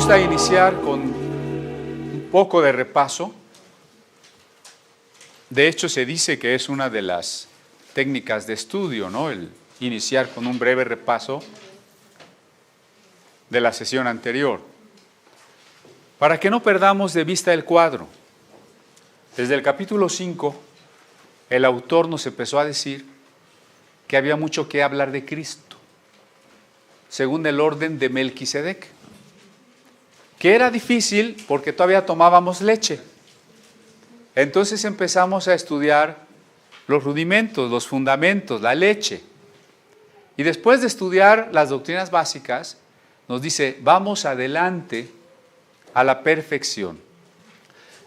gusta iniciar con un poco de repaso. De hecho, se dice que es una de las técnicas de estudio, ¿no? El iniciar con un breve repaso de la sesión anterior, para que no perdamos de vista el cuadro. Desde el capítulo 5, el autor nos empezó a decir que había mucho que hablar de Cristo, según el orden de Melquisedec, que era difícil porque todavía tomábamos leche. Entonces empezamos a estudiar los rudimentos, los fundamentos, la leche. Y después de estudiar las doctrinas básicas, nos dice, vamos adelante a la perfección,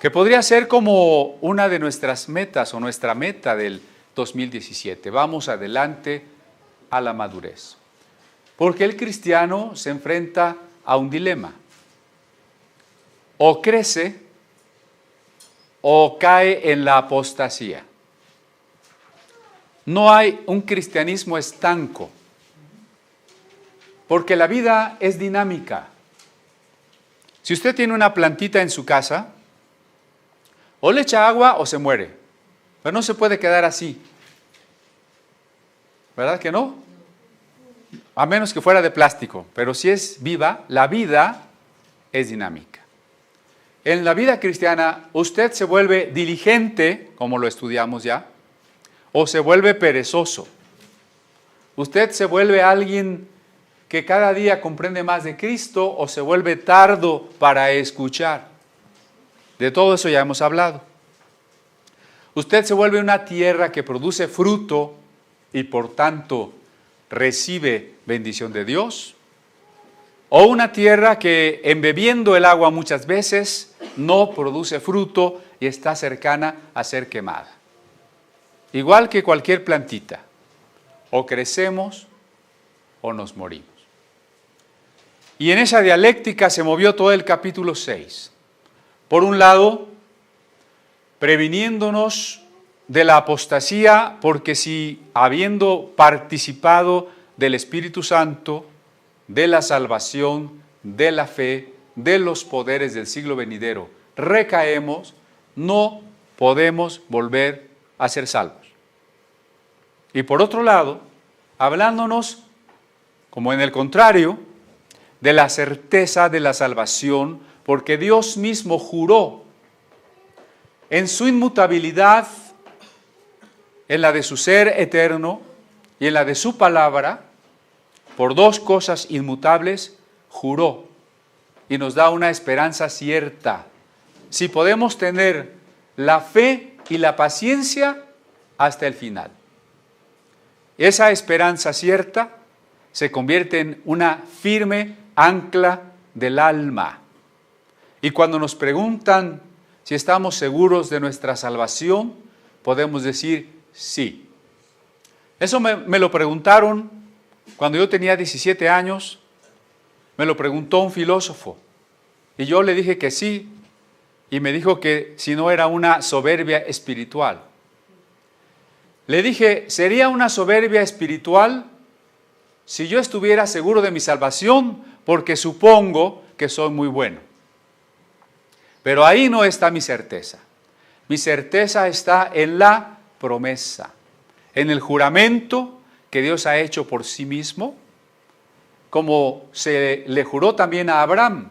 que podría ser como una de nuestras metas o nuestra meta del 2017. Vamos adelante a la madurez. Porque el cristiano se enfrenta a un dilema. O crece o cae en la apostasía. No hay un cristianismo estanco, porque la vida es dinámica. Si usted tiene una plantita en su casa, o le echa agua o se muere, pero no se puede quedar así. ¿Verdad que no? A menos que fuera de plástico, pero si es viva, la vida es dinámica. En la vida cristiana, usted se vuelve diligente, como lo estudiamos ya, o se vuelve perezoso. Usted se vuelve alguien que cada día comprende más de Cristo, o se vuelve tardo para escuchar. De todo eso ya hemos hablado. Usted se vuelve una tierra que produce fruto y por tanto recibe bendición de Dios, o una tierra que embebiendo el agua muchas veces no produce fruto y está cercana a ser quemada. Igual que cualquier plantita, o crecemos o nos morimos. Y en esa dialéctica se movió todo el capítulo 6. Por un lado, previniéndonos de la apostasía, porque si habiendo participado del Espíritu Santo, de la salvación, de la fe, de los poderes del siglo venidero, recaemos, no podemos volver a ser salvos. Y por otro lado, hablándonos, como en el contrario, de la certeza de la salvación, porque Dios mismo juró en su inmutabilidad, en la de su ser eterno y en la de su palabra, por dos cosas inmutables, juró y nos da una esperanza cierta. Si podemos tener la fe y la paciencia hasta el final. Esa esperanza cierta se convierte en una firme ancla del alma. Y cuando nos preguntan si estamos seguros de nuestra salvación, podemos decir sí. Eso me lo preguntaron cuando yo tenía 17 años, me lo preguntó un filósofo. Y yo le dije que sí, y me dijo que si no era una soberbia espiritual. Le dije, ¿sería una soberbia espiritual si yo estuviera seguro de mi salvación? Porque supongo que soy muy bueno. Pero ahí no está mi certeza. Mi certeza está en la promesa, en el juramento que Dios ha hecho por sí mismo, como se le juró también a Abraham.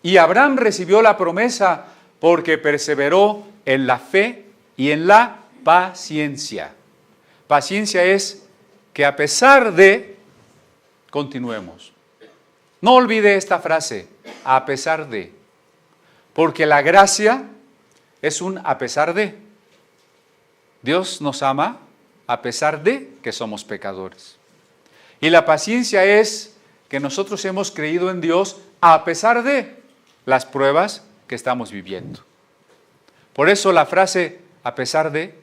Y Abraham recibió la promesa porque perseveró en la fe y en la paciencia. Paciencia es que a pesar de, continuemos. No olvide esta frase, a pesar de, porque la gracia es un a pesar de. Dios nos ama a pesar de que somos pecadores. Y la paciencia es que nosotros hemos creído en Dios a pesar de las pruebas que estamos viviendo. Por eso la frase a pesar de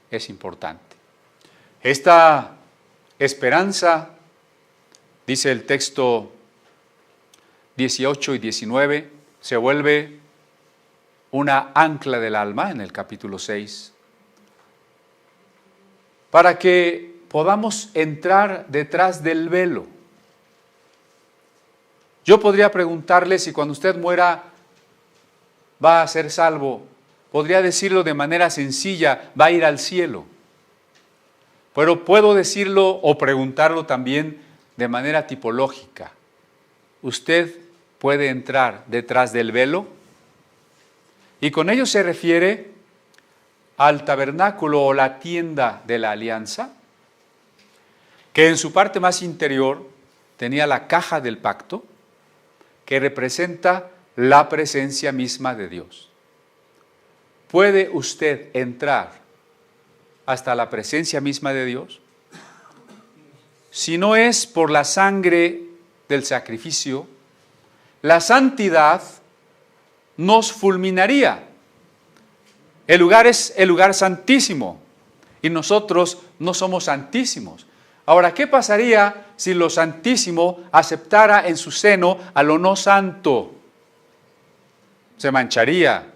es importante. Esta esperanza, dice el texto 18 y 19, se vuelve una ancla del alma en el capítulo 6, para que podamos entrar detrás del velo. Yo podría preguntarle si cuando usted muera va a ser salvo. Podría decirlo de manera sencilla, va a ir al cielo. Pero puedo decirlo o preguntarlo también de manera tipológica. ¿Usted puede entrar detrás del velo? Y con ello se refiere al tabernáculo o la tienda de la alianza, que en su parte más interior tenía la caja del pacto, que representa la presencia misma de Dios. ¿Puede usted entrar hasta la presencia misma de Dios? Si no es por la sangre del sacrificio, la santidad nos fulminaría. El lugar es el lugar santísimo y nosotros no somos santísimos. Ahora, ¿qué pasaría si lo santísimo aceptara en su seno a lo no santo? Se mancharía,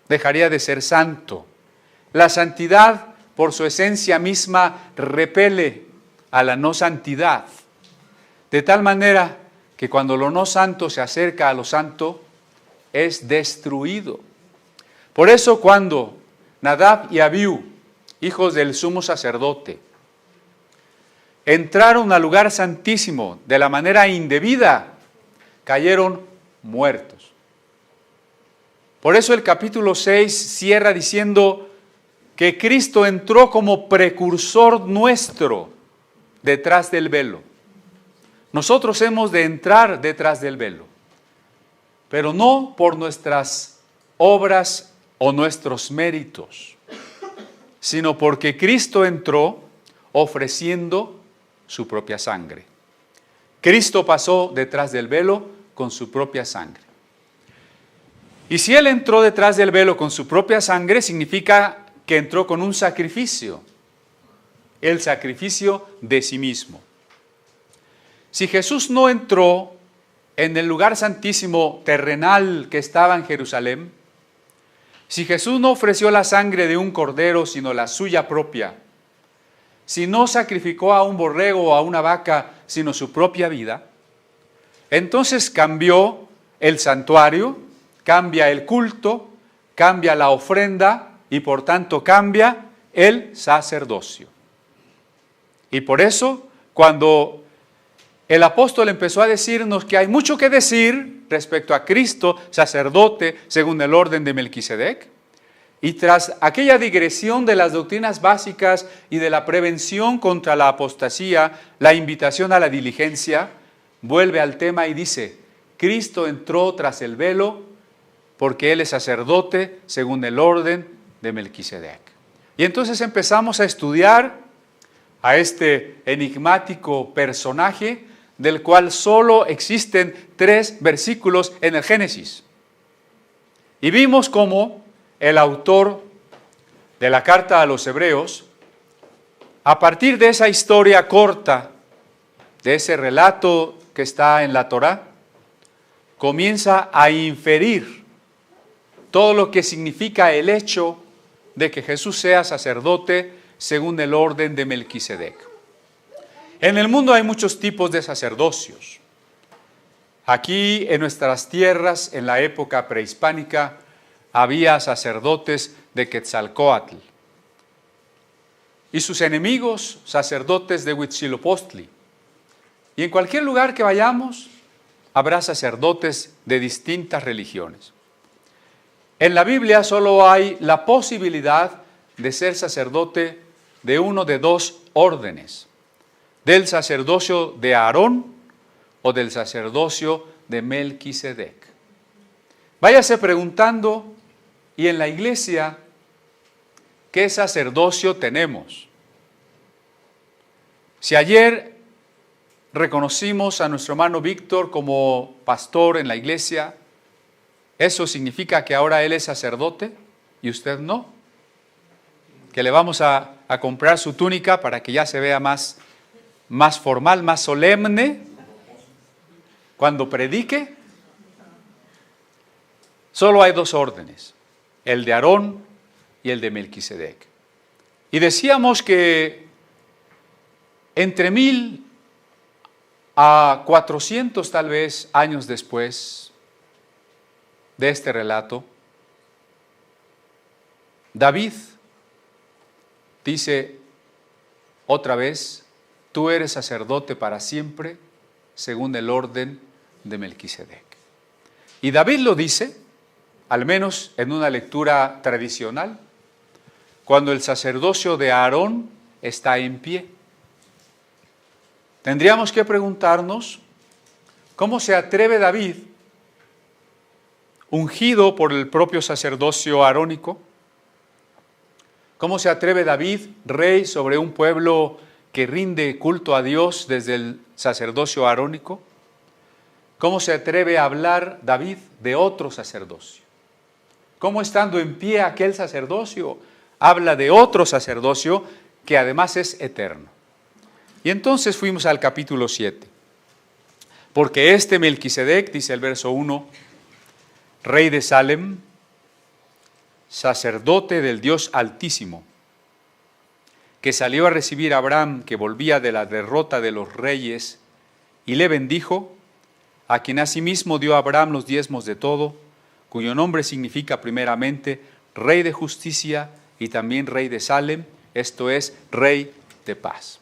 dejaría de ser santo. La santidad, por su esencia misma, repele a la no santidad. De tal manera que cuando lo no santo se acerca a lo santo, es destruido. Por eso cuando Nadab y Abiú, hijos del sumo sacerdote, entraron al lugar santísimo de la manera indebida, cayeron muertos. Por eso el capítulo 6 cierra diciendo que Cristo entró como precursor nuestro detrás del velo. Nosotros hemos de entrar detrás del velo, pero no por nuestras obras o nuestros méritos, sino porque Cristo entró ofreciendo su propia sangre. Cristo pasó detrás del velo con su propia sangre. Y si Él entró detrás del velo con su propia sangre, significa que entró con un sacrificio, el sacrificio de sí mismo. Si Jesús no entró en el lugar santísimo terrenal que estaba en Jerusalén, si Jesús no ofreció la sangre de un cordero, sino la suya propia, si no sacrificó a un borrego o a una vaca, sino su propia vida, entonces cambió el santuario, cambia el culto, cambia la ofrenda y por tanto cambia el sacerdocio. Y por eso, cuando el apóstol empezó a decirnos que hay mucho que decir respecto a Cristo, sacerdote, según el orden de Melquisedec, y tras aquella digresión de las doctrinas básicas y de la prevención contra la apostasía, la invitación a la diligencia, vuelve al tema y dice, Cristo entró tras el velo porque Él es sacerdote según el orden de Melquisedec. Y entonces empezamos a estudiar a este enigmático personaje del cual solo existen 3 versículos en el Génesis. Y vimos cómo el autor de la carta a los Hebreos, a partir de esa historia corta, de ese relato que está en la Torá, comienza a inferir todo lo que significa el hecho de que Jesús sea sacerdote según el orden de Melquisedec. En el mundo hay muchos tipos de sacerdocios. Aquí en nuestras tierras, en la época prehispánica, había sacerdotes de Quetzalcóatl y sus enemigos, sacerdotes de Huitzilopochtli. Y en cualquier lugar que vayamos, habrá sacerdotes de distintas religiones. En la Biblia solo hay la posibilidad de ser sacerdote de uno de 2 órdenes, del sacerdocio de Aarón o del sacerdocio de Melquisedec. Váyase preguntando, ¿y en la iglesia qué sacerdocio tenemos? Si ayer reconocimos a nuestro hermano Víctor como pastor en la iglesia, ¿eso significa que ahora él es sacerdote y usted no? Que le vamos a comprar su túnica para que ya se vea más formal, más solemne cuando predique. Solo hay 2 órdenes, el de Aarón y el de Melquisedec. Y decíamos que entre 1000 A 400 tal vez años después de este relato, David dice otra vez: tú eres sacerdote para siempre, según el orden de Melquisedec. Y David lo dice, al menos en una lectura tradicional, cuando el sacerdocio de Aarón está en pie. Tendríamos que preguntarnos cómo se atreve David, ungido por el propio sacerdocio arónico, cómo se atreve David, rey sobre un pueblo que rinde culto a Dios desde el sacerdocio arónico, cómo se atreve a hablar David de otro sacerdocio, cómo estando en pie aquel sacerdocio habla de otro sacerdocio que además es eterno. Y entonces fuimos al capítulo 7. Porque este Melquisedec, dice el verso 1, rey de Salem, sacerdote del Dios Altísimo, que salió a recibir a Abraham, que volvía de la derrota de los reyes, y le bendijo, a quien asimismo dio a Abraham los diezmos de todo, cuyo nombre significa primeramente Rey de Justicia y también Rey de Salem, esto es, Rey de Paz.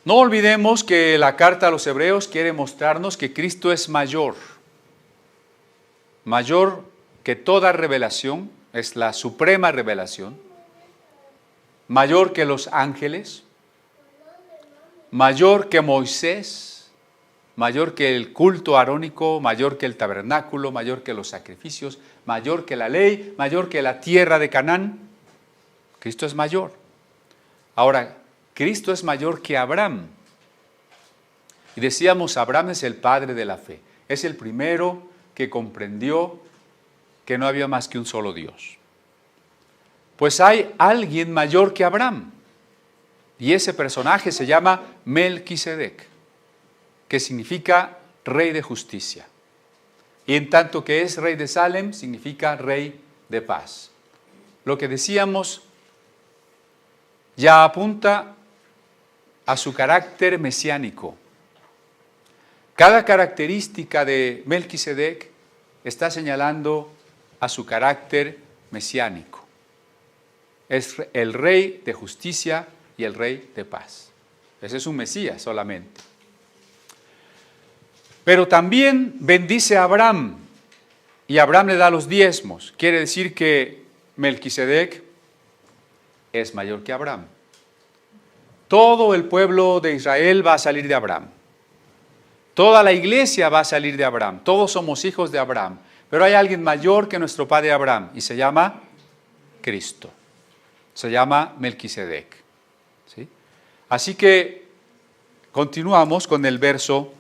No olvidemos que la carta a los Hebreos quiere mostrarnos que Cristo es mayor que toda revelación, es la suprema revelación, mayor que los ángeles, mayor que Moisés, mayor que el culto arónico, mayor que el tabernáculo, mayor que los sacrificios, mayor que la ley, mayor que la tierra de Canaán. Cristo es mayor. Ahora, Cristo es mayor que Abraham. Y decíamos, Abraham es el padre de la fe. Es el primero que comprendió que no había más que un solo Dios. Pues hay alguien mayor que Abraham. Y ese personaje se llama Melquisedec, que significa rey de justicia. Y en tanto que es rey de Salem, significa rey de paz. Lo que decíamos ya apunta a su carácter mesiánico. Cada característica de Melquisedec está señalando a su carácter mesiánico. Es el rey de justicia y el rey de paz. Ese es un Mesías solamente. Pero también bendice a Abraham y Abraham le da los diezmos. Quiere decir que Melquisedec es mayor que Abraham. Todo el pueblo de Israel va a salir de Abraham. Toda la iglesia va a salir de Abraham. Todos somos hijos de Abraham. Pero hay alguien mayor que nuestro padre Abraham y se llama Cristo. Se llama Melquisedec. ¿Sí? Así que continuamos con el verso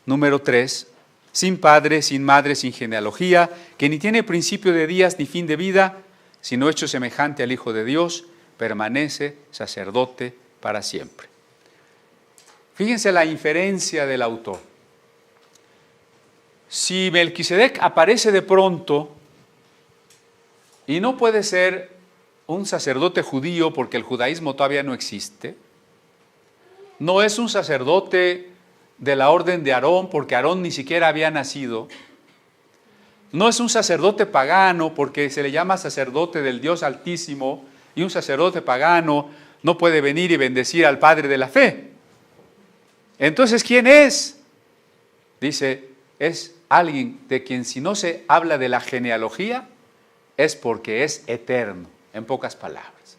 número 3. Sin padre, sin madre, sin genealogía, que ni tiene principio de días ni fin de vida, sino hecho semejante al Hijo de Dios, permanece sacerdote para siempre. Fíjense la inferencia del autor. Si Melquisedec aparece de pronto y no puede ser un sacerdote judío porque el judaísmo todavía no existe, no es un sacerdote de la orden de Aarón porque Aarón ni siquiera había nacido, no es un sacerdote pagano porque se le llama sacerdote del Dios Altísimo y un sacerdote pagano no puede venir y bendecir al Padre de la fe. Entonces, ¿quién es? Dice, es alguien de quien si no se habla de la genealogía es porque es eterno, en pocas palabras.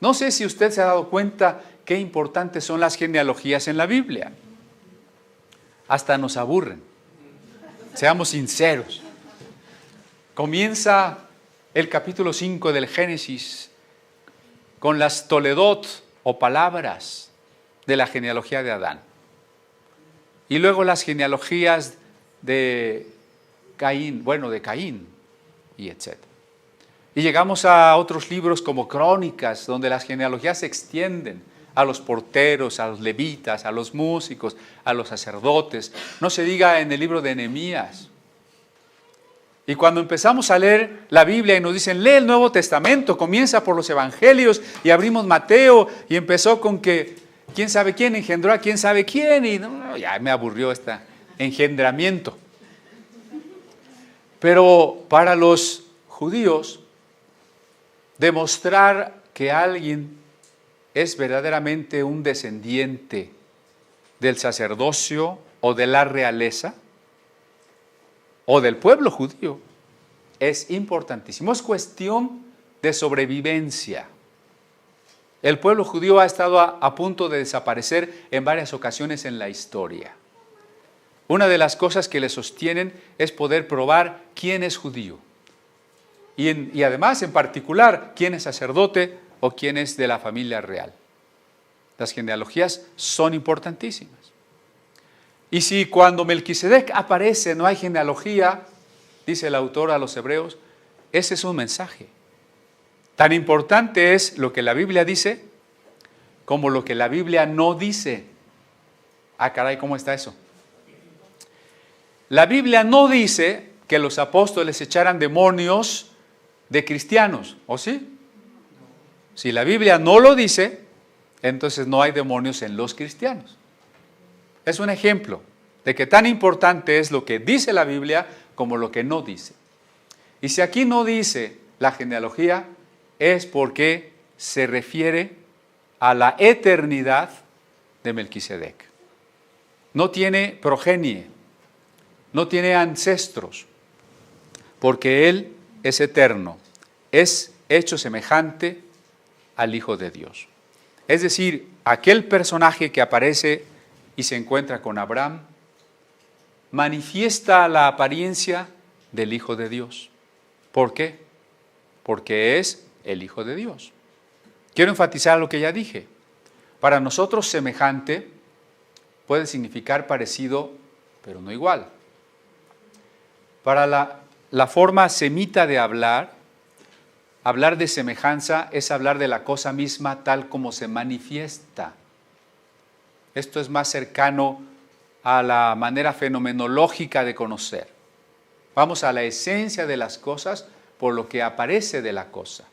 No sé si usted se ha dado cuenta qué importantes son las genealogías en la Biblia. Hasta nos aburren. Seamos sinceros. Comienza el capítulo 5 del Génesis con las toledot o palabras de la genealogía de Adán. Y luego las genealogías de Caín, y etc. Y llegamos a otros libros como Crónicas, donde las genealogías se extienden a los porteros, a los levitas, a los músicos, a los sacerdotes. No se diga en el libro de Nehemías. Y cuando empezamos a leer la Biblia y nos dicen, lee el Nuevo Testamento, comienza por los Evangelios y abrimos Mateo y empezó con que quién sabe quién engendró a quién sabe quién, y no, ya me aburrió este engendramiento. Pero para los judíos, demostrar que alguien es verdaderamente un descendiente del sacerdocio o de la realeza o del pueblo judío es importantísimo. Es cuestión de sobrevivencia. El pueblo judío ha estado a punto de desaparecer en varias ocasiones en la historia. Una de las cosas que le sostienen es poder probar quién es judío. Y además, en particular, quién es sacerdote o quién es de la familia real. Las genealogías son importantísimas. Y si cuando Melquisedec aparece no hay genealogía, dice el autor a los hebreos, ese es un mensaje. Tan importante es lo que la Biblia dice como lo que la Biblia no dice. Ah, caray, ¿cómo está eso? La Biblia no dice que los apóstoles echaran demonios de cristianos, ¿o sí? Si la Biblia no lo dice, entonces no hay demonios en los cristianos. Es un ejemplo de que tan importante es lo que dice la Biblia como lo que no dice. Y si aquí no dice la genealogía, es porque se refiere a la eternidad de Melquisedec. No tiene progenie, no tiene ancestros, porque él es eterno, es hecho semejante al Hijo de Dios. Es decir, aquel personaje que aparece y se encuentra con Abraham, manifiesta la apariencia del Hijo de Dios. ¿Por qué? Porque es el Hijo de Dios. Quiero enfatizar lo que ya dije. Para nosotros semejante puede significar parecido, pero no igual. Para la forma semita de hablar de semejanza es hablar de la cosa misma tal como se manifiesta. Esto es más cercano a la manera fenomenológica de conocer. Vamos a la esencia de las cosas por lo que aparece de la cosa.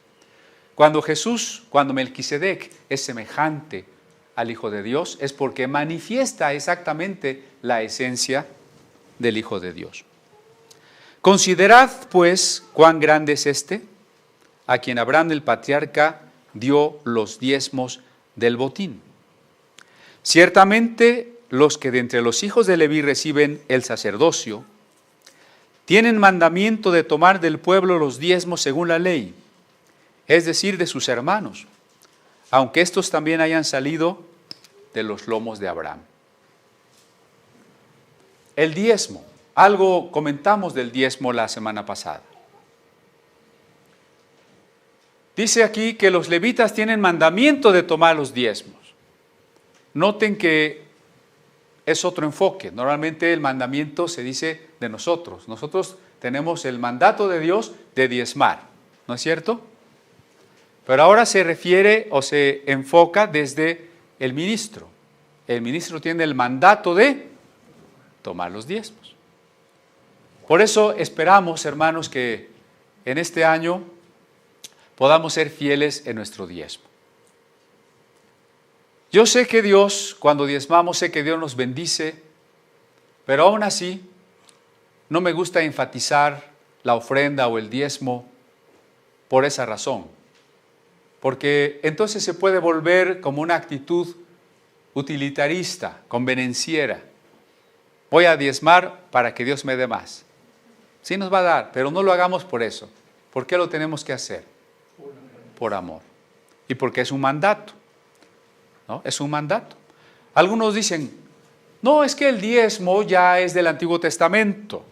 Cuando Melquisedec es semejante al Hijo de Dios, es porque manifiesta exactamente la esencia del Hijo de Dios. Considerad, pues, cuán grande es este, a quien Abraham el patriarca dio los diezmos del botín. Ciertamente, los que de entre los hijos de Leví reciben el sacerdocio, tienen mandamiento de tomar del pueblo los diezmos según la ley, es decir, de sus hermanos, aunque estos también hayan salido de los lomos de Abraham. El diezmo, algo comentamos del diezmo la semana pasada. Dice aquí que los levitas tienen mandamiento de tomar los diezmos. Noten que es otro enfoque. Normalmente el mandamiento se dice de nosotros. Nosotros tenemos el mandato de Dios de diezmar, ¿no es cierto? Pero ahora se refiere o se enfoca desde el ministro. El ministro tiene el mandato de tomar los diezmos. Por eso esperamos, hermanos, que en este año podamos ser fieles en nuestro diezmo. Yo sé que Dios, cuando diezmamos, sé que Dios nos bendice, pero aún así no me gusta enfatizar la ofrenda o el diezmo por esa razón, porque entonces se puede volver como una actitud utilitarista, convenenciera. Voy a diezmar para que Dios me dé más. Sí nos va a dar, pero no lo hagamos por eso. ¿Por qué lo tenemos que hacer? Por amor. Y porque es un mandato. ¿No? Es un mandato. Algunos dicen, no, es que el diezmo ya es del Antiguo Testamento.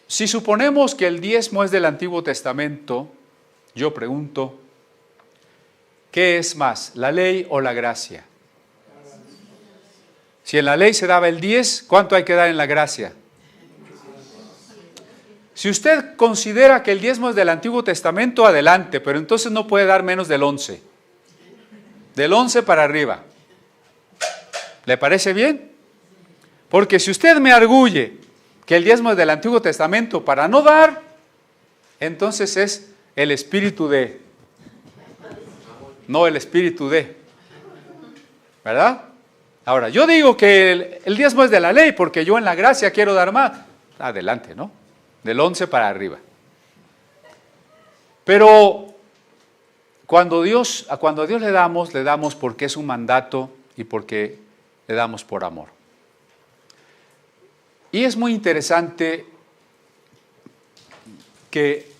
Si suponemos que el diezmo es del Antiguo Testamento, yo pregunto, ¿qué es más, la ley o la gracia? Si en la ley se daba el 10, ¿cuánto hay que dar en la gracia? Si usted considera que el diezmo es del Antiguo Testamento, adelante, pero entonces no puede dar menos del 11. Del 11 para arriba. ¿Le parece bien? Porque si usted me arguye que el diezmo es del Antiguo Testamento para no dar, entonces es el espíritu de, no el espíritu de. ¿verdad? Ahora, yo digo que el diezmo es de la ley porque yo en la gracia quiero dar más. Adelante, ¿no? Del 11 para arriba. Pero cuando a Dios le damos porque es un mandato y porque le damos por amor. Y es muy interesante que,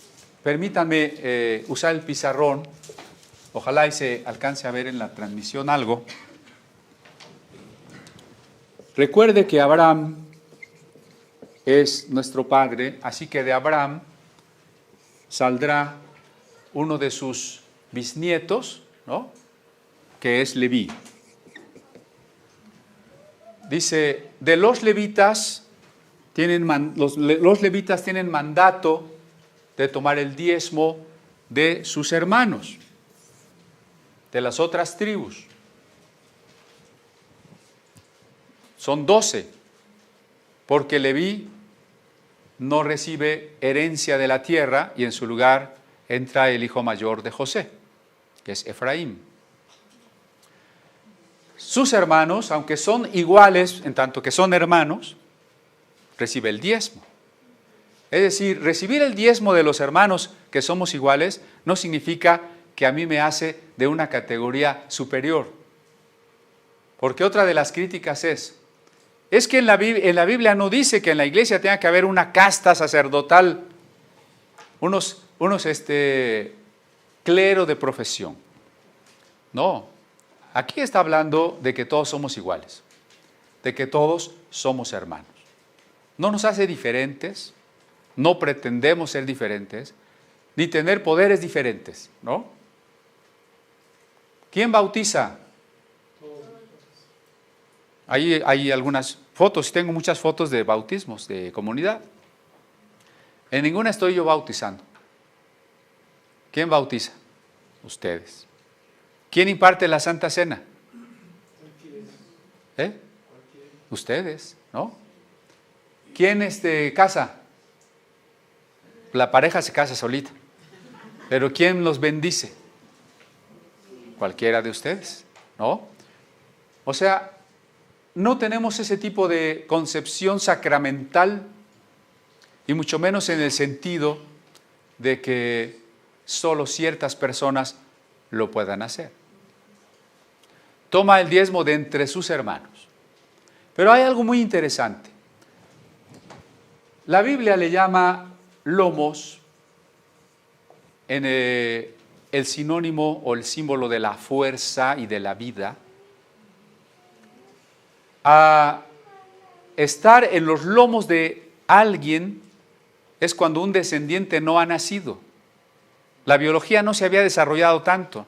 permítanme usar el pizarrón, ojalá y se alcance a ver en la transmisión algo. Recuerde que Abraham es nuestro padre, así que de Abraham saldrá uno de sus bisnietos, ¿no? Que es Leví. Dice, de los levitas los levitas tienen mandato de tomar el diezmo de sus hermanos, de las otras tribus. Son 12, porque Leví no recibe herencia de la tierra y en su lugar entra el hijo mayor de José, que es Efraín. Sus hermanos, aunque son iguales en tanto que son hermanos, recibe el diezmo. Es decir, recibir el diezmo de los hermanos que somos iguales no significa que a mí me hace de una categoría superior. Porque otra de las críticas es que en la Biblia no dice que en la iglesia tenga que haber una casta sacerdotal, unos clero de profesión. No, aquí está hablando de que todos somos iguales, de que todos somos hermanos. No nos hace diferentes, no pretendemos ser diferentes, ni tener poderes diferentes, ¿no? ¿Quién bautiza? Hay algunas fotos, tengo muchas fotos de bautismos de comunidad. En ninguna estoy yo bautizando. ¿Quién bautiza? Ustedes. ¿Quién imparte la Santa Cena? Ustedes, ¿no? ¿Quién casa? La pareja se casa solita. Pero ¿quién los bendice? Cualquiera de ustedes, ¿no? O sea, no tenemos ese tipo de concepción sacramental y mucho menos en el sentido de que solo ciertas personas lo puedan hacer. Toma el diezmo de entre sus hermanos. Pero hay algo muy interesante. La Biblia le llama lomos en el sinónimo o el símbolo de la fuerza y de la vida. A estar en los lomos de alguien es cuando un descendiente no ha nacido. La biología no se había desarrollado tanto.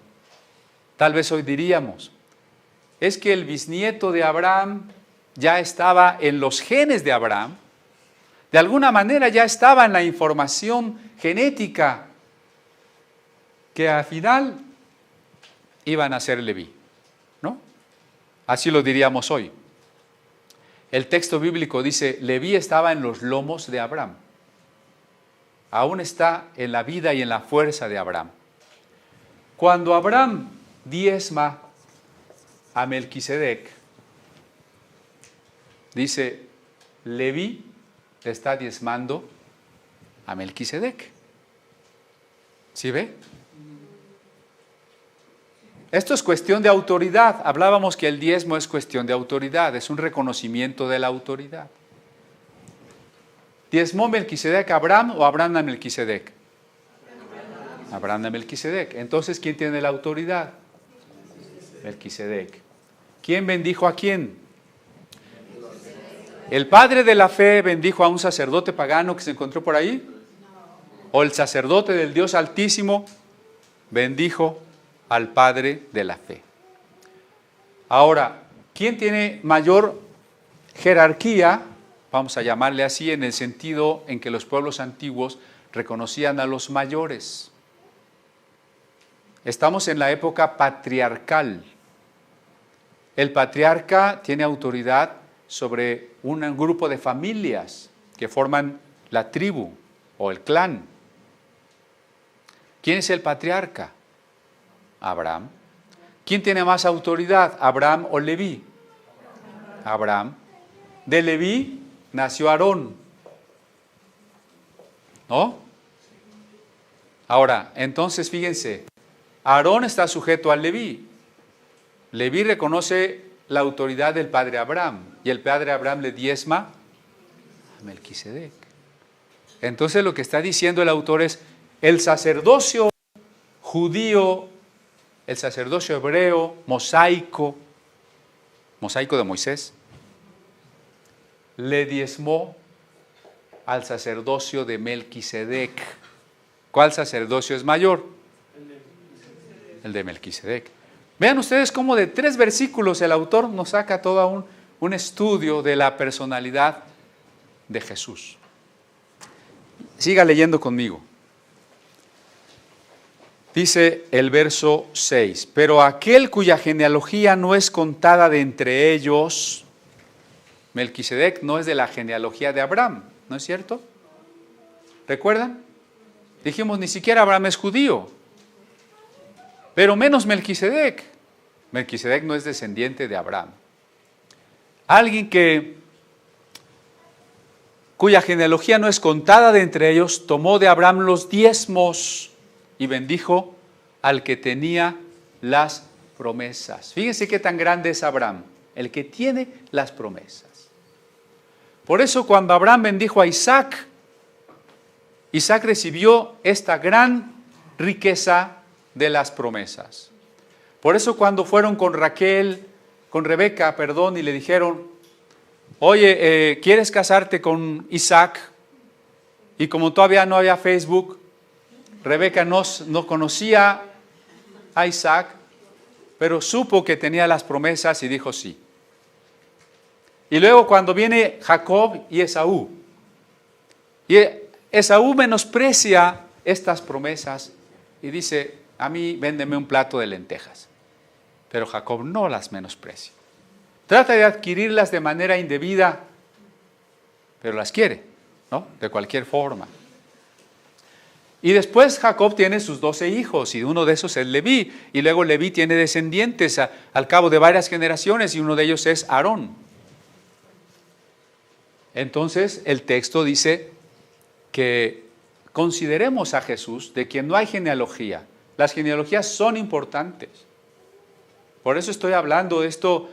Tal vez hoy diríamos, es que el bisnieto de Abraham ya estaba en los genes de Abraham, de alguna manera ya estaba en la información genética que al final iban a ser Leví, ¿no? Así lo diríamos hoy. El texto bíblico dice, Leví estaba en los lomos de Abraham. Aún está en la vida y en la fuerza de Abraham. Cuando Abraham diezma a Melquisedec, dice, Leví está diezmando a Melquisedec. ¿Sí ve? Esto es cuestión de autoridad. Hablábamos que el diezmo es cuestión de autoridad, es un reconocimiento de la autoridad. ¿Diezmó Melquisedec a Abraham o Abraham a Melquisedec? Abraham a Melquisedec. Entonces, ¿quién tiene la autoridad? Melquisedec. ¿Quién bendijo a quién? ¿El padre de la fe bendijo a un sacerdote pagano que se encontró por ahí? ¿O el sacerdote del Dios Altísimo bendijo al padre de la fe? Ahora, ¿quién tiene mayor jerarquía? Vamos a llamarle así en el sentido en que los pueblos antiguos reconocían a los mayores. Estamos en la época patriarcal. El patriarca tiene autoridad sobre un grupo de familias que forman la tribu o el clan. ¿Quién es el patriarca? Abraham. ¿Quién tiene más autoridad, Abraham o Leví? Abraham. De Leví nació Aarón, ¿no? Ahora, entonces fíjense, Aarón está sujeto a Leví. Leví reconoce la autoridad del padre Abraham y el padre Abraham le diezma a Melquisedec. Entonces lo que está diciendo el autor es el sacerdocio judío, el sacerdocio hebreo, mosaico de Moisés, le diezmó al sacerdocio de Melquisedec. ¿Cuál sacerdocio es mayor? El de Melquisedec. Vean ustedes cómo de 3 versículos el autor nos saca todo un estudio de la personalidad de Jesús. Siga leyendo conmigo. Dice el verso 6, pero aquel cuya genealogía no es contada de entre ellos, Melquisedec no es de la genealogía de Abraham, ¿no es cierto? ¿Recuerdan? Dijimos, ni siquiera Abraham es judío, pero menos Melquisedec. Melquisedec no es descendiente de Abraham. Alguien cuya genealogía no es contada de entre ellos, tomó de Abraham los diezmos y bendijo al que tenía las promesas. Fíjense qué tan grande es Abraham, el que tiene las promesas. Por eso cuando Abraham bendijo a Isaac, Isaac recibió esta gran riqueza de las promesas. Por eso cuando fueron con Rebeca, y le dijeron, oye, ¿quieres casarte con Isaac? Y como todavía no había Facebook, Rebeca no conocía a Isaac, pero supo que tenía las promesas y dijo sí. Y luego cuando viene Jacob y Esaú menosprecia estas promesas y dice, a mí véndeme un plato de lentejas. Pero Jacob no las menosprecia. Trata de adquirirlas de manera indebida, pero las quiere, ¿no? De cualquier forma. Y después Jacob tiene sus 12 hijos y uno de esos es Leví. Y luego Leví tiene descendientes al cabo de varias generaciones y uno de ellos es Aarón. Entonces el texto dice que consideremos a Jesús de quien no hay genealogía. Las genealogías son importantes. Por eso estoy hablando de esto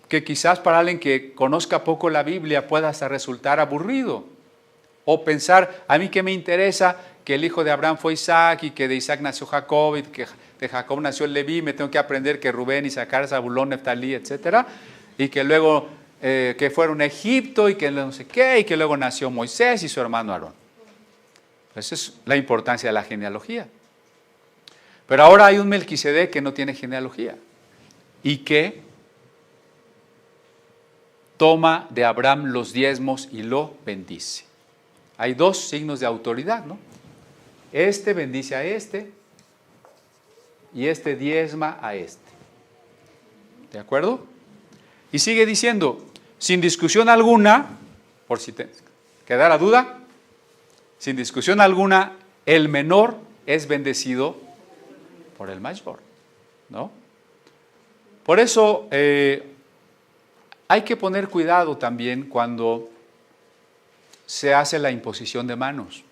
que quizás para alguien que conozca poco la Biblia pueda hasta resultar aburrido. O pensar, a mí que me interesa que el hijo de Abraham fue Isaac y que de Isaac nació Jacob y que de Jacob nació Leví, me tengo que aprender que Rubén, Isaacar, Zabulón, Neftalí, etcétera, y que luego que fueron a Egipto y que no sé qué, y que luego nació Moisés y su hermano Aarón. Esa es la importancia de la genealogía. Pero ahora hay un Melquisedec que no tiene genealogía y que toma de Abraham los diezmos y lo bendice. Hay 2 signos de autoridad, ¿no? Este bendice a este y este diezma a este. ¿De acuerdo? Y sigue diciendo, sin discusión alguna, por si te quedara duda, sin discusión alguna, el menor es bendecido por el mayor, ¿no? Por eso hay que poner cuidado también cuando se hace la imposición de manos.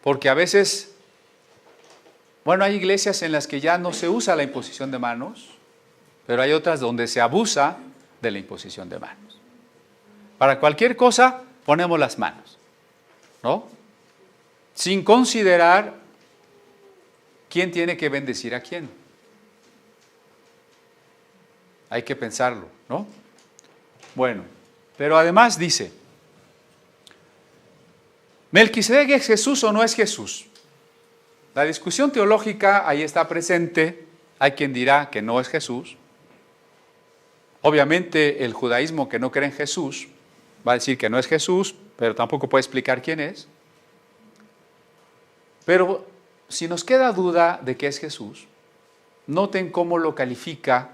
Porque a veces, hay iglesias en las que ya no se usa la imposición de manos, pero hay otras donde se abusa de la imposición de manos. Para cualquier cosa ponemos las manos, ¿no? Sin considerar quién tiene que bendecir a quién. Hay que pensarlo, ¿no? Bueno, pero además dice, ¿Melquisedec es Jesús o no es Jesús? La discusión teológica ahí está presente. Hay quien dirá que no es Jesús. Obviamente el judaísmo que no cree en Jesús va a decir que no es Jesús, pero tampoco puede explicar quién es. Pero si nos queda duda de que es Jesús, noten cómo lo califica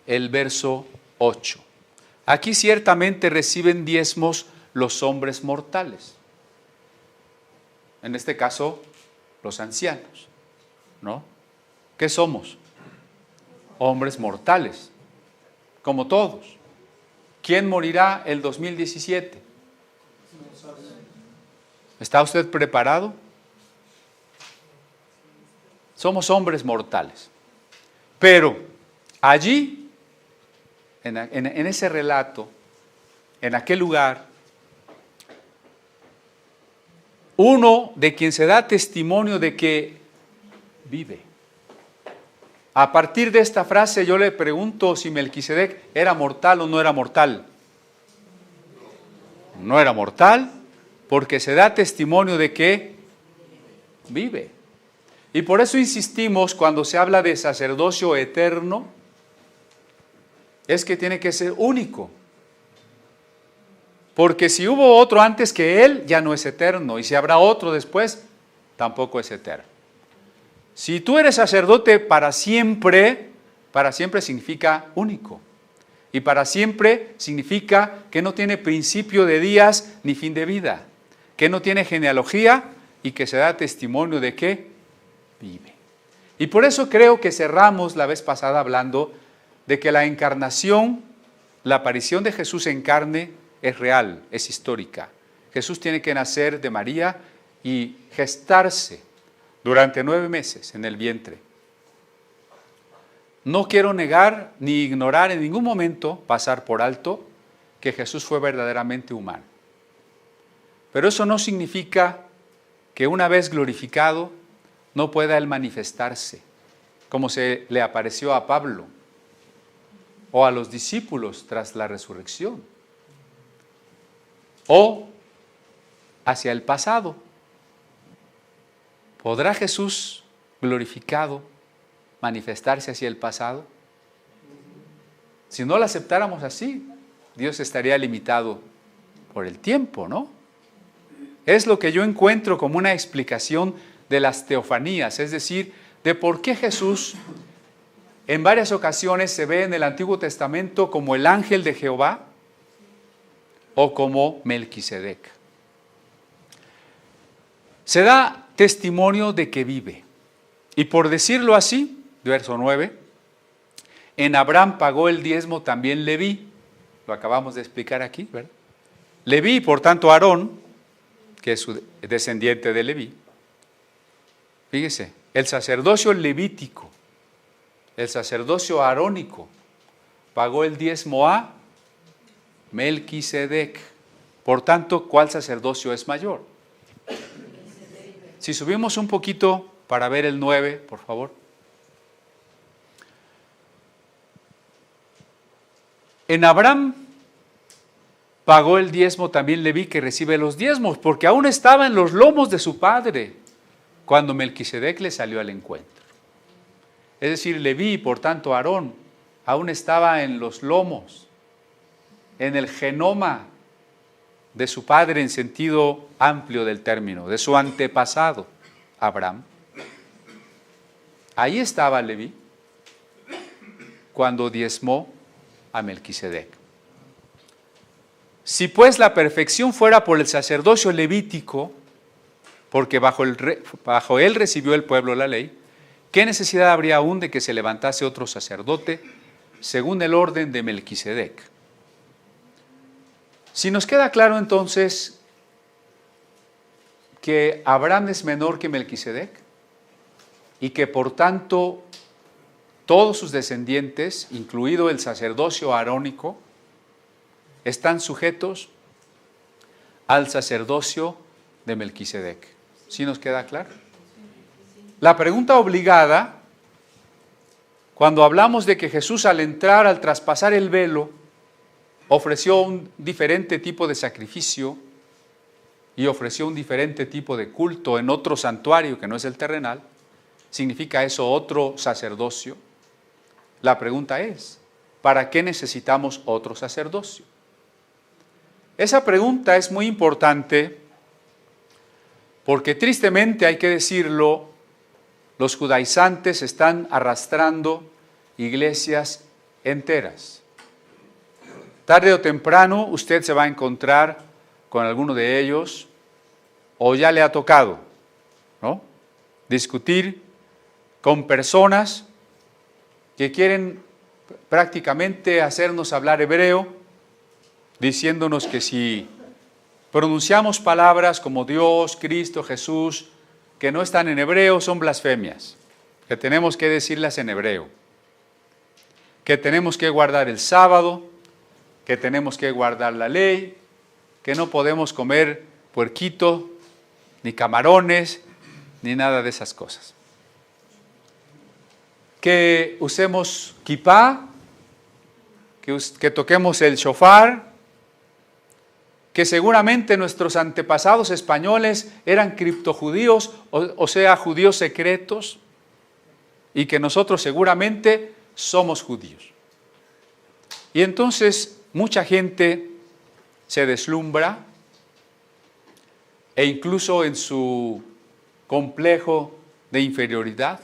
el verso 8. Aquí ciertamente reciben diezmos los hombres mortales. En este caso, los ancianos, ¿no? ¿Qué somos? Hombres mortales, como todos. ¿Quién morirá el 2017? ¿Está usted preparado? Somos hombres mortales. Pero allí, en ese relato, en aquel lugar, uno de quien se da testimonio de que vive. A partir de esta frase yo le pregunto si Melquisedec era mortal o no era mortal. No era mortal porque se da testimonio de que vive. Y por eso insistimos cuando se habla de sacerdocio eterno, es que tiene que ser único. Porque si hubo otro antes que él, ya no es eterno. Y si habrá otro después, tampoco es eterno. Si tú eres sacerdote para siempre significa único. Y para siempre significa que no tiene principio de días ni fin de vida. Que no tiene genealogía y que se da testimonio de que vive. Y por eso creo que cerramos la vez pasada hablando de que la encarnación, la aparición de Jesús en carne es real, es histórica. Jesús tiene que nacer de María y gestarse durante 9 meses en el vientre. No quiero negar ni ignorar en ningún momento, pasar por alto, que Jesús fue verdaderamente humano. Pero eso no significa que una vez glorificado no pueda él manifestarse, como se le apareció a Pablo o a los discípulos tras la resurrección, o hacia el pasado. ¿Podrá Jesús glorificado manifestarse hacia el pasado? Si no lo aceptáramos así, Dios estaría limitado por el tiempo, ¿no? Es lo que yo encuentro como una explicación de las teofanías, es decir, de por qué Jesús en varias ocasiones se ve en el Antiguo Testamento como el ángel de Jehová o como Melquisedec. Se da testimonio de que vive. Y por decirlo así, verso 9, en Abraham pagó el diezmo también Leví, lo acabamos de explicar aquí, ¿verdad? Leví, por tanto Aarón, que es su descendiente de Leví, fíjese, el sacerdocio levítico, el sacerdocio arónico, pagó el diezmo a Melquisedec. Por tanto, ¿cuál sacerdocio es mayor? Si subimos un poquito para ver el 9, por favor. En Abraham pagó el diezmo también Leví, que recibe los diezmos, porque aún estaba en los lomos de su padre cuando Melquisedec le salió al encuentro. Es decir, Leví, por tanto Aarón, aún estaba en los lomos, en el genoma de su padre en sentido amplio del término, de su antepasado, Abraham. Ahí estaba Leví cuando diezmó a Melquisedec. Si pues la perfección fuera por el sacerdocio levítico, porque bajo él recibió el pueblo la ley, ¿qué necesidad habría aún de que se levantase otro sacerdote según el orden de Melquisedec? Si nos queda claro entonces que Abraham es menor que Melquisedec y que por tanto todos sus descendientes, incluido el sacerdocio arónico, están sujetos al sacerdocio de Melquisedec. ¿Sí nos queda claro? La pregunta obligada, cuando hablamos de que Jesús al entrar, al traspasar el velo, ofreció un diferente tipo de sacrificio y ofreció un diferente tipo de culto en otro santuario que no es el terrenal, ¿significa eso otro sacerdocio? La pregunta es, ¿para qué necesitamos otro sacerdocio? Esa pregunta es muy importante porque tristemente, hay que decirlo, los judaizantes están arrastrando iglesias enteras. Tarde o temprano usted se va a encontrar con alguno de ellos, o ya le ha tocado, ¿no?, discutir con personas que quieren prácticamente hacernos hablar hebreo, diciéndonos que si pronunciamos palabras como Dios, Cristo, Jesús, que no están en hebreo, son blasfemias, que tenemos que decirlas en hebreo, que tenemos que guardar el sábado, que tenemos que guardar la ley, que no podemos comer puerquito, ni camarones, ni nada de esas cosas. Que usemos kipá, que toquemos el shofar, que seguramente nuestros antepasados españoles eran criptojudíos, o sea, judíos secretos, y que nosotros seguramente somos judíos. Y entonces mucha gente se deslumbra e incluso en su complejo de inferioridad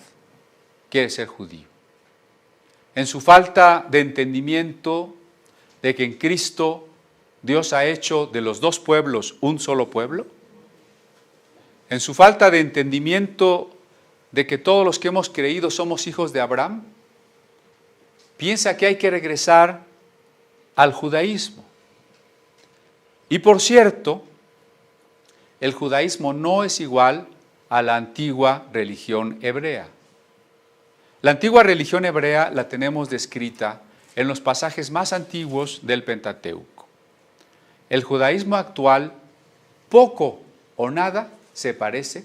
quiere ser judío. En su falta de entendimiento de que en Cristo Dios ha hecho de los dos pueblos un solo pueblo, en su falta de entendimiento de que todos los que hemos creído somos hijos de Abraham, piensa que hay que regresar al judaísmo. Y por cierto, el judaísmo no es igual a la antigua religión hebrea. La antigua religión hebrea la tenemos descrita en los pasajes más antiguos del Pentateuco. El judaísmo actual poco o nada se parece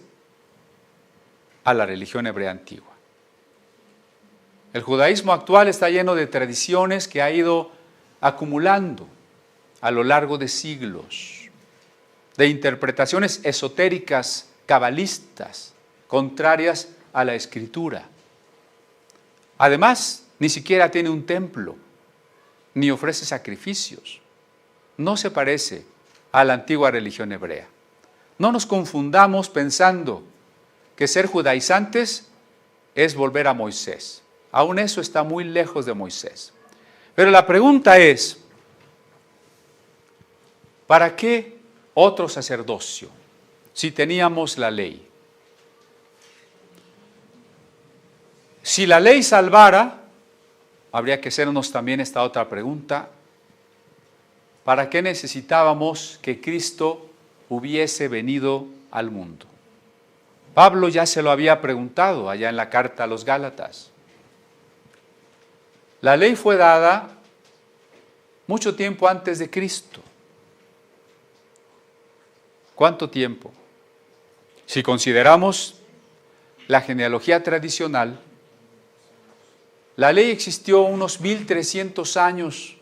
a la religión hebrea antigua. El judaísmo actual está lleno de tradiciones que ha ido acumulando a lo largo de siglos, de interpretaciones esotéricas, cabalistas, contrarias a la Escritura. Además, ni siquiera tiene un templo, ni ofrece sacrificios. No se parece a la antigua religión hebrea. No nos confundamos pensando que ser judaizantes es volver a Moisés. Aún eso está muy lejos de Moisés. Pero la pregunta es, ¿para qué otro sacerdocio si teníamos la ley? Si la ley salvara, habría que hacernos también esta otra pregunta: ¿para qué necesitábamos que Cristo hubiese venido al mundo? Pablo ya se lo había preguntado allá en la carta a los Gálatas. La ley fue dada mucho tiempo antes de Cristo. ¿Cuánto tiempo? Si consideramos la genealogía tradicional, la ley existió unos 1300 años,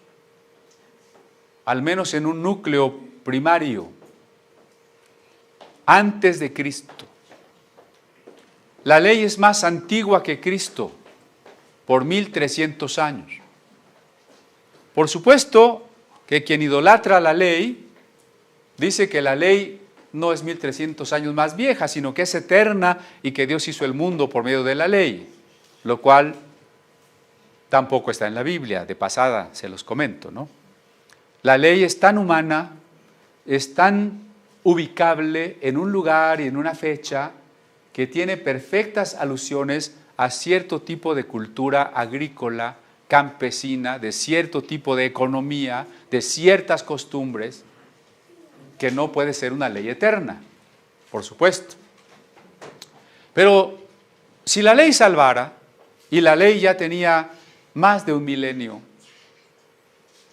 al menos en un núcleo primario, antes de Cristo. La ley es más antigua que Cristo por 1300 años. Por supuesto que quien idolatra la ley dice que la ley no es 1300 años más vieja, sino que es eterna y que Dios hizo el mundo por medio de la ley, lo cual tampoco está en la Biblia, de pasada se los comento, ¿no? La ley es tan humana, es tan ubicable en un lugar y en una fecha que tiene perfectas alusiones a cierto tipo de cultura agrícola, campesina, de cierto tipo de economía, de ciertas costumbres, que no puede ser una ley eterna, por supuesto. Pero si la ley salvara, y la ley ya tenía más de un milenio,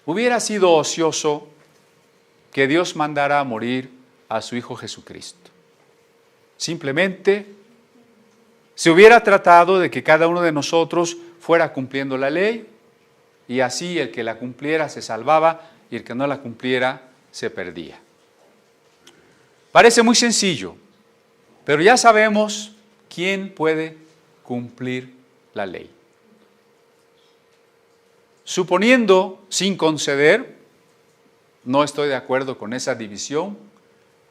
hubiera sido ocioso que Dios mandara a morir a su Hijo Jesucristo. Simplemente se hubiera tratado de que cada uno de nosotros fuera cumpliendo la ley, y así el que la cumpliera se salvaba y el que no la cumpliera se perdía. Parece muy sencillo, pero ya sabemos quién puede cumplir la ley. Suponiendo, sin conceder, no estoy de acuerdo con esa división,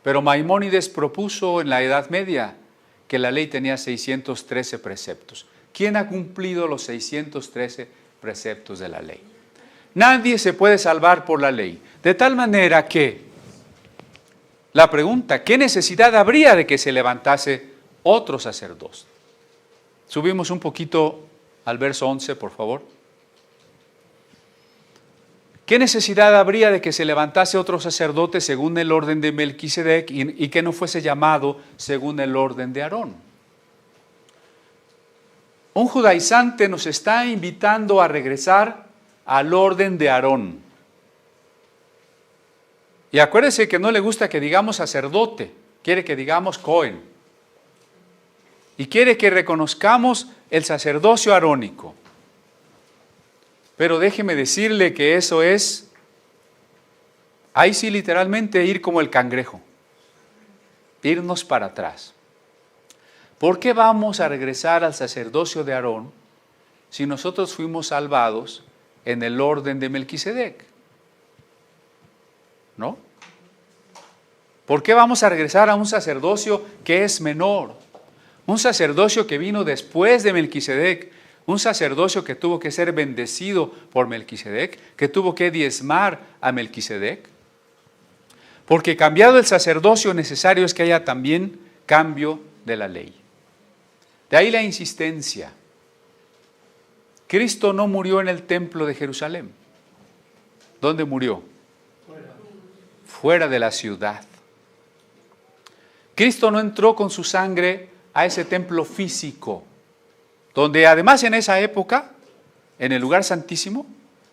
pero Maimónides propuso en la Edad Media que la ley tenía 613 preceptos. ¿Quién ha cumplido los 613 preceptos de la ley? Nadie se puede salvar por la ley, de tal manera que la pregunta, ¿qué necesidad habría de que se levantase otro sacerdocio? Subimos un poquito al verso 11, por favor. ¿Qué necesidad habría de que se levantase otro sacerdote según el orden de Melquisedec y que no fuese llamado según el orden de Aarón? Un judaizante nos está invitando a regresar al orden de Aarón. Y acuérdese que no le gusta que digamos sacerdote, quiere que digamos Cohen. Y quiere que reconozcamos el sacerdocio arónico. Pero déjeme decirle que eso es, ahí sí literalmente ir como el cangrejo, irnos para atrás. ¿Por qué vamos a regresar al sacerdocio de Aarón si nosotros fuimos salvados en el orden de Melquisedec? ¿No? ¿Por qué vamos a regresar a un sacerdocio que es menor? Un sacerdocio que vino después de Melquisedec, un sacerdocio que tuvo que ser bendecido por Melquisedec, que tuvo que diezmar a Melquisedec. Porque cambiado el sacerdocio, necesario es que haya también cambio de la ley. De ahí la insistencia. Cristo no murió en el templo de Jerusalén. ¿Dónde murió? Fuera de la ciudad. Cristo no entró con su sangre a ese templo físico, donde además en esa época, en el lugar santísimo,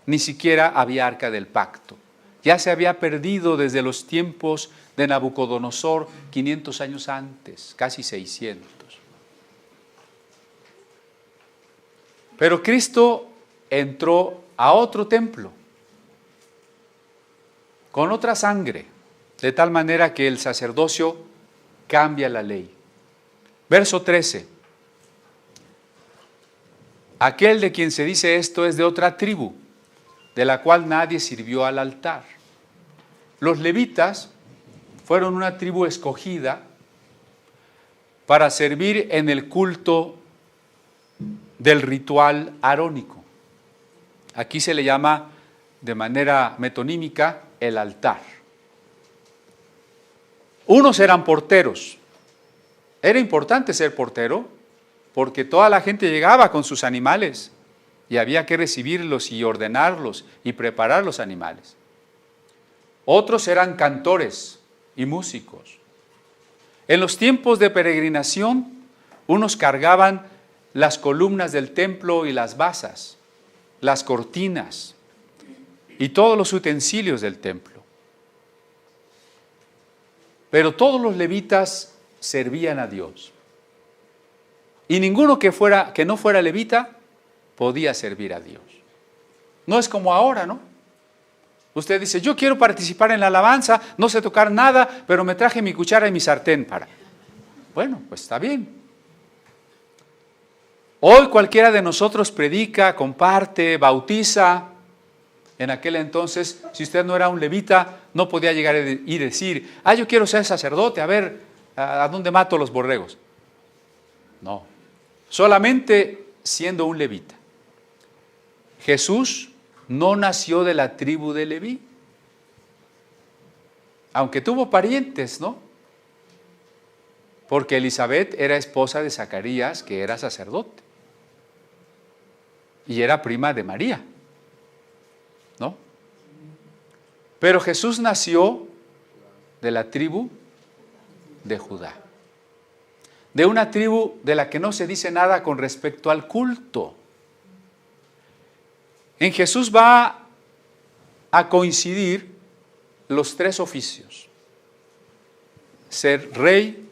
ni siquiera había arca del pacto. Ya se había perdido desde los tiempos de Nabucodonosor 500 años antes, casi 600. Pero Cristo entró a otro templo, con otra sangre, de tal manera que el sacerdocio cambia la ley. Verso 13. Aquel de quien se dice esto es de otra tribu, de la cual nadie sirvió al altar. Los levitas fueron una tribu escogida para servir en el culto del ritual arónico. Aquí se le llama de manera metonímica el altar. Unos eran porteros. Era importante ser portero porque toda la gente llegaba con sus animales y había que recibirlos y ordenarlos y preparar los animales. Otros eran cantores y músicos. En los tiempos de peregrinación, unos cargaban las columnas del templo y las basas, las cortinas y todos los utensilios del templo. Pero todos los levitas servían a Dios. Y ninguno que no fuera levita podía servir a Dios. No es como ahora, ¿no? Usted dice, yo quiero participar en la alabanza, no sé tocar nada, pero me traje mi cuchara y mi sartén para. Bueno, pues está bien. Hoy cualquiera de nosotros predica, comparte, bautiza. En aquel entonces, si usted no era un levita, no podía llegar y decir, yo quiero ser sacerdote, a ver, ¿a dónde mato los borregos? No, solamente siendo un levita. Jesús no nació de la tribu de Leví, aunque tuvo parientes, ¿no? Porque Elizabeth era esposa de Zacarías, que era sacerdote, y era prima de María, ¿no? Pero Jesús nació de la tribu de Judá, de una tribu de la que no se dice nada con respecto al culto. En Jesús va a coincidir los tres oficios: ser rey,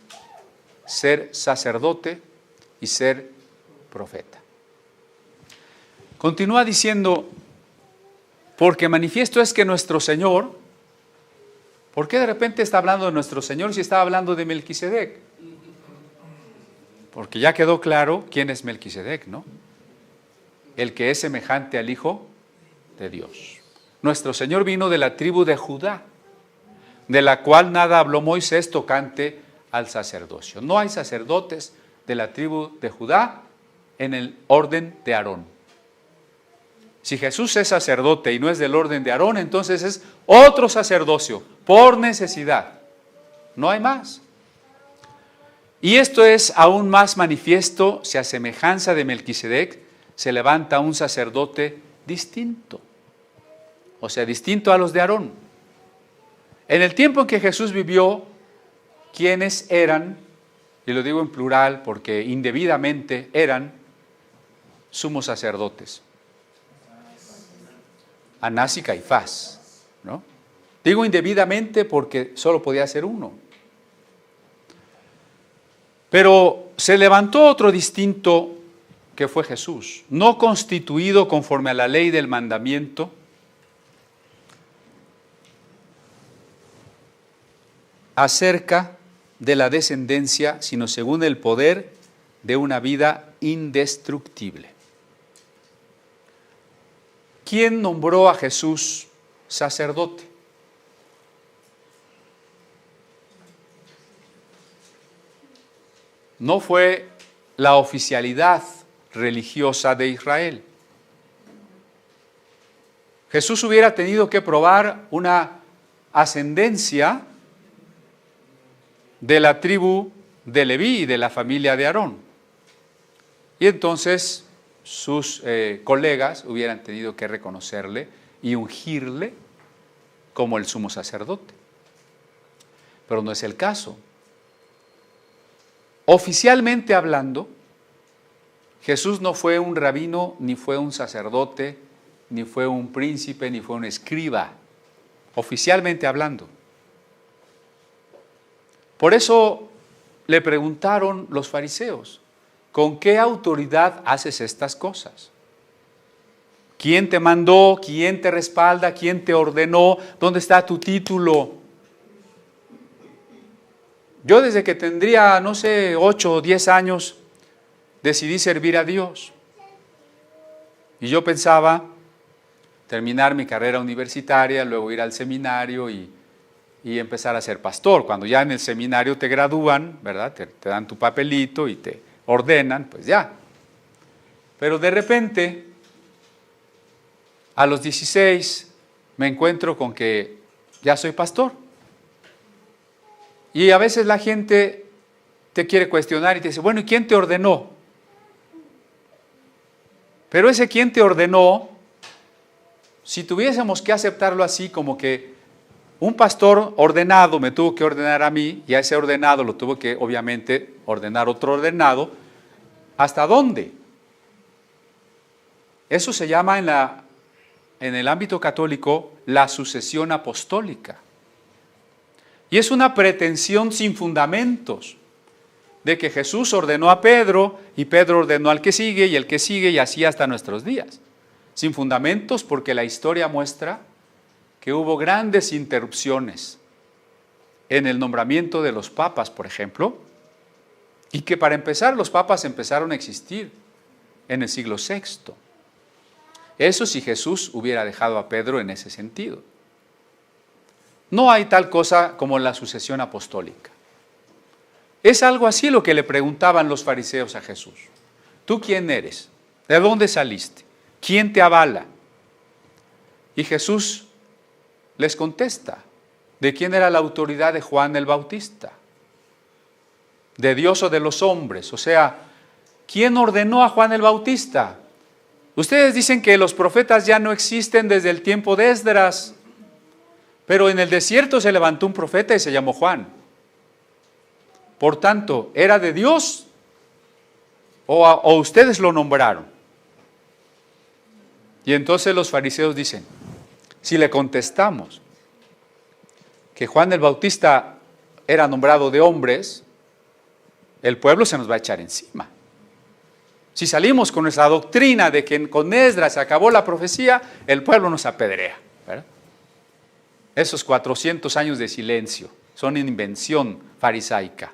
ser sacerdote y ser profeta. Continúa diciendo, porque manifiesto es que nuestro Señor, ¿por qué de repente está hablando de nuestro Señor si estaba hablando de Melquisedec? Porque ya quedó claro quién es Melquisedec, ¿no? El que es semejante al Hijo de Dios. Nuestro Señor vino de la tribu de Judá, de la cual nada habló Moisés tocante al sacerdocio. No hay sacerdotes de la tribu de Judá en el orden de Aarón. Si Jesús es sacerdote y no es del orden de Aarón, entonces es otro sacerdocio, por necesidad. No hay más. Y esto es aún más manifiesto si a semejanza de Melquisedec se levanta un sacerdote distinto, o sea, distinto a los de Aarón. En el tiempo en que Jesús vivió, ¿quiénes eran? Y lo digo en plural porque indebidamente eran sumos sacerdotes. Anás y Caifás, ¿no? Digo indebidamente porque solo podía ser uno. Pero se levantó otro distinto que fue Jesús, no constituido conforme a la ley del mandamiento, acerca de la descendencia, sino según el poder de una vida indestructible. ¿Quién nombró a Jesús sacerdote? No fue la oficialidad religiosa de Israel. Jesús hubiera tenido que probar una ascendencia de la tribu de Leví y de la familia de Aarón. Y entonces sus colegas hubieran tenido que reconocerle y ungirle como el sumo sacerdote. Pero no es el caso. Oficialmente hablando, Jesús no fue un rabino, ni fue un sacerdote, ni fue un príncipe, ni fue un escriba, oficialmente hablando. Por eso le preguntaron los fariseos, ¿con qué autoridad haces estas cosas? ¿Quién te mandó? ¿Quién te respalda? ¿Quién te ordenó? ¿Dónde está tu título? Yo desde que tendría, 8 o 10 años, decidí servir a Dios. Y yo pensaba terminar mi carrera universitaria, luego ir al seminario y empezar a ser pastor. Cuando ya en el seminario te gradúan, ¿verdad? Te dan tu papelito y te ordenan, pues ya. Pero de repente, a los 16, me encuentro con que ya soy pastor. Y a veces la gente te quiere cuestionar y te dice, bueno, ¿y quién te ordenó? Pero ese quién te ordenó, si tuviésemos que aceptarlo así como que un pastor ordenado me tuvo que ordenar a mí y a ese ordenado lo tuvo que obviamente ordenar otro ordenado, ¿hasta dónde? Eso se llama en el ámbito católico la sucesión apostólica. Y es una pretensión sin fundamentos de que Jesús ordenó a Pedro y Pedro ordenó al que sigue y el que sigue y así hasta nuestros días. Sin fundamentos porque la historia muestra que hubo grandes interrupciones en el nombramiento de los papas, por ejemplo, y que para empezar los papas empezaron a existir en el siglo VI. Eso si Jesús hubiera dejado a Pedro en ese sentido. No hay tal cosa como la sucesión apostólica. Es algo así lo que le preguntaban los fariseos a Jesús. ¿Tú quién eres? ¿De dónde saliste? ¿Quién te avala? Y Jesús les contesta, ¿de quién era la autoridad de Juan el Bautista? ¿De Dios o de los hombres? O sea, ¿quién ordenó a Juan el Bautista? Ustedes dicen que los profetas ya no existen desde el tiempo de Esdras, pero en el desierto se levantó un profeta y se llamó Juan. Por tanto, ¿era de Dios o ustedes lo nombraron? Y entonces los fariseos dicen, si le contestamos que Juan el Bautista era nombrado de hombres, el pueblo se nos va a echar encima. Si salimos con nuestra doctrina de que con Esdras se acabó la profecía, el pueblo nos apedrea, ¿verdad? Esos 400 años de silencio son invención farisaica.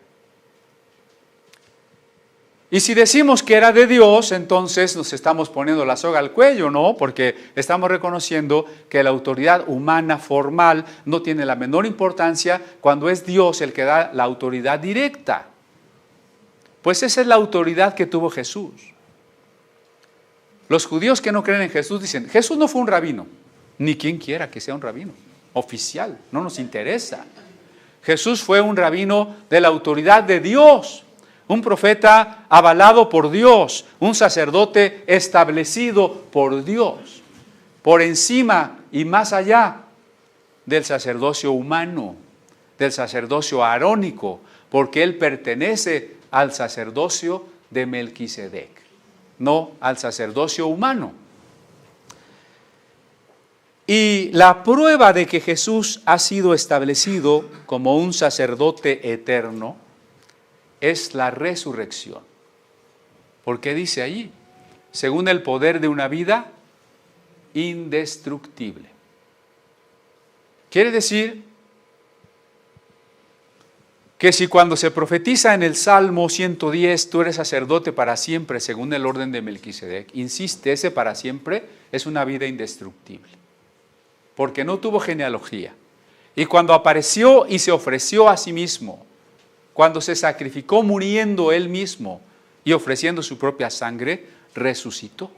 Y si decimos que era de Dios, entonces nos estamos poniendo la soga al cuello, ¿no? Porque estamos reconociendo que la autoridad humana formal no tiene la menor importancia cuando es Dios el que da la autoridad directa. Pues esa es la autoridad que tuvo Jesús. Los judíos que no creen en Jesús dicen, Jesús no fue un rabino, ni quien quiera que sea un rabino oficial, no nos interesa. Jesús fue un rabino de la autoridad de Dios, un profeta avalado por Dios, un sacerdote establecido por Dios, por encima y más allá del sacerdocio humano, del sacerdocio arónico, porque él pertenece al sacerdocio de Melquisedec, no al sacerdocio humano. Y la prueba de que Jesús ha sido establecido como un sacerdote eterno es la resurrección. Porque dice allí, según el poder de una vida indestructible. Quiere decir que si cuando se profetiza en el Salmo 110, tú eres sacerdote para siempre según el orden de Melquisedec, insiste, ese para siempre es una vida indestructible, porque no tuvo genealogía. Y cuando apareció y se ofreció a sí mismo, cuando se sacrificó muriendo él mismo y ofreciendo su propia sangre, resucitó,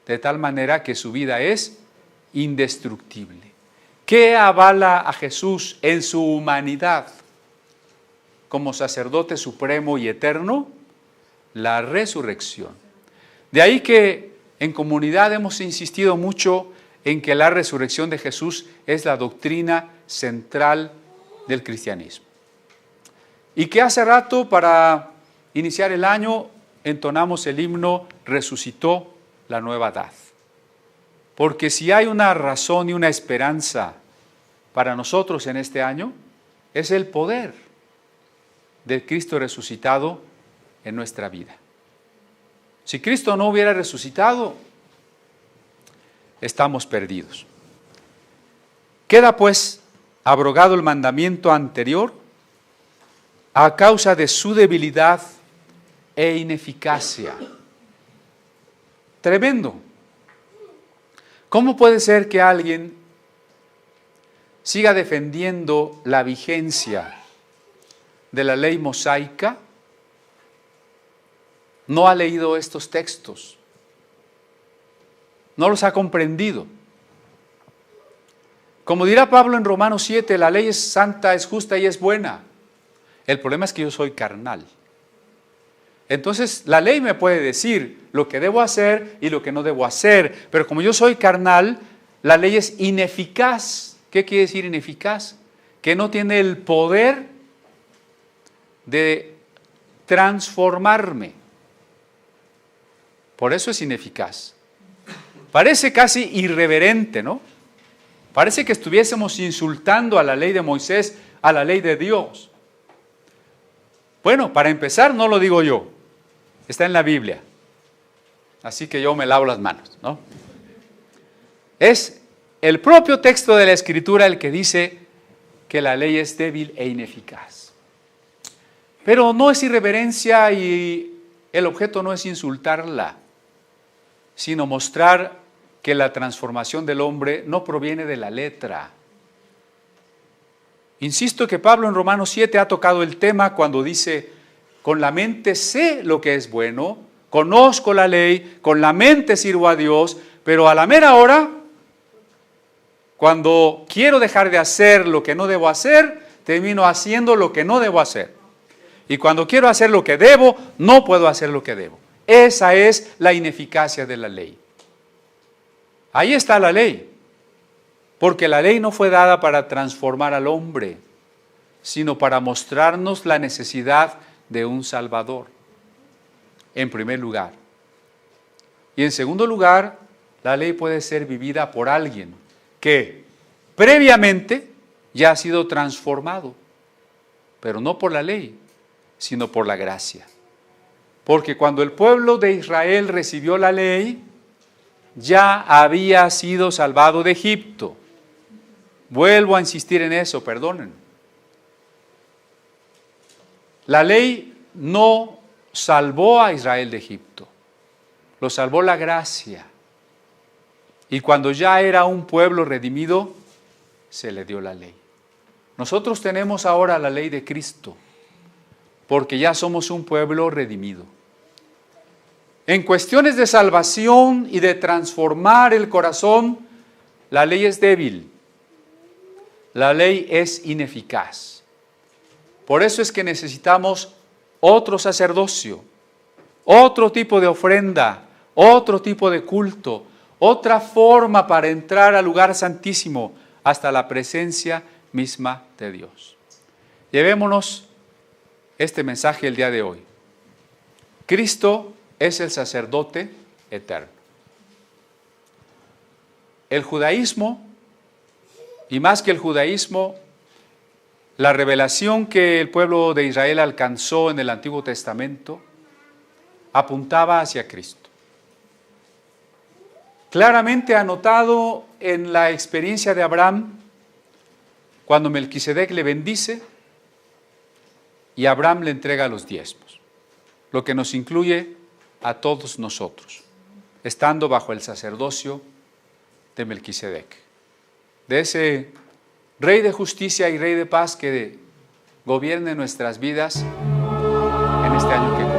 de tal manera que su vida es indestructible. ¿Qué avala a Jesús en su humanidad como sacerdote supremo y eterno? La resurrección. De ahí que en comunidad hemos insistido mucho en que la resurrección de Jesús es la doctrina central del cristianismo. Y que hace rato, para iniciar el año, entonamos el himno Resucitó la nueva edad. Porque si hay una razón y una esperanza para nosotros en este año, es el poder de Cristo resucitado en nuestra vida. Si Cristo no hubiera resucitado, estamos perdidos. Queda pues abrogado el mandamiento anterior a causa de su debilidad e ineficacia. Tremendo. ¿Cómo puede ser que alguien siga defendiendo la vigencia de la ley mosaica? No ha leído estos textos, no los ha comprendido. Como dirá Pablo en Romanos 7, la ley es santa, es justa y es buena. El problema es que yo soy carnal. Entonces la ley me puede decir lo que debo hacer y lo que no debo hacer, pero como yo soy carnal, la ley es ineficaz. ¿Qué quiere decir ineficaz? Que no tiene el poder de transformarme. Por eso es ineficaz. Parece casi irreverente, ¿no? Parece que estuviésemos insultando a la ley de Moisés, a la ley de Dios. Bueno, para empezar, no lo digo yo, está en la Biblia. Así que yo me lavo las manos, ¿no? Es el propio texto de la Escritura el que dice que la ley es débil e ineficaz. Pero no es irreverencia y el objeto no es insultarla, sino mostrar que la transformación del hombre no proviene de la letra. Insisto que Pablo en Romanos 7 ha tocado el tema cuando dice, con la mente sé lo que es bueno, conozco la ley, con la mente sirvo a Dios, pero a la mera hora, cuando quiero dejar de hacer lo que no debo hacer, termino haciendo lo que no debo hacer. Y cuando quiero hacer lo que debo, no puedo hacer lo que debo. Esa es la ineficacia de la ley. Ahí está la ley. Porque la ley no fue dada para transformar al hombre, sino para mostrarnos la necesidad de un Salvador, en primer lugar. Y en segundo lugar, la ley puede ser vivida por alguien que previamente ya ha sido transformado, pero no por la ley, sino por la gracia. Porque cuando el pueblo de Israel recibió la ley, ya había sido salvado de Egipto. Vuelvo a insistir en eso, perdonen. La ley no salvó a Israel de Egipto, lo salvó la gracia. Y cuando ya era un pueblo redimido, se le dio la ley. Nosotros tenemos ahora la ley de Cristo, porque ya somos un pueblo redimido. En cuestiones de salvación y de transformar el corazón, la ley es débil. La ley es ineficaz. Por eso es que necesitamos otro sacerdocio, otro tipo de ofrenda, otro tipo de culto, otra forma para entrar al lugar santísimo hasta la presencia misma de Dios. Llevémonos este mensaje el día de hoy. Cristo es el sacerdote eterno. El judaísmo, y más que el judaísmo, la revelación que el pueblo de Israel alcanzó en el Antiguo Testamento apuntaba hacia Cristo. Claramente anotado en la experiencia de Abraham, cuando Melquisedec le bendice y Abraham le entrega los diezmos, lo que nos incluye a todos nosotros, estando bajo el sacerdocio de Melquisedec, de ese Rey de justicia y Rey de paz que gobierne nuestras vidas en este año que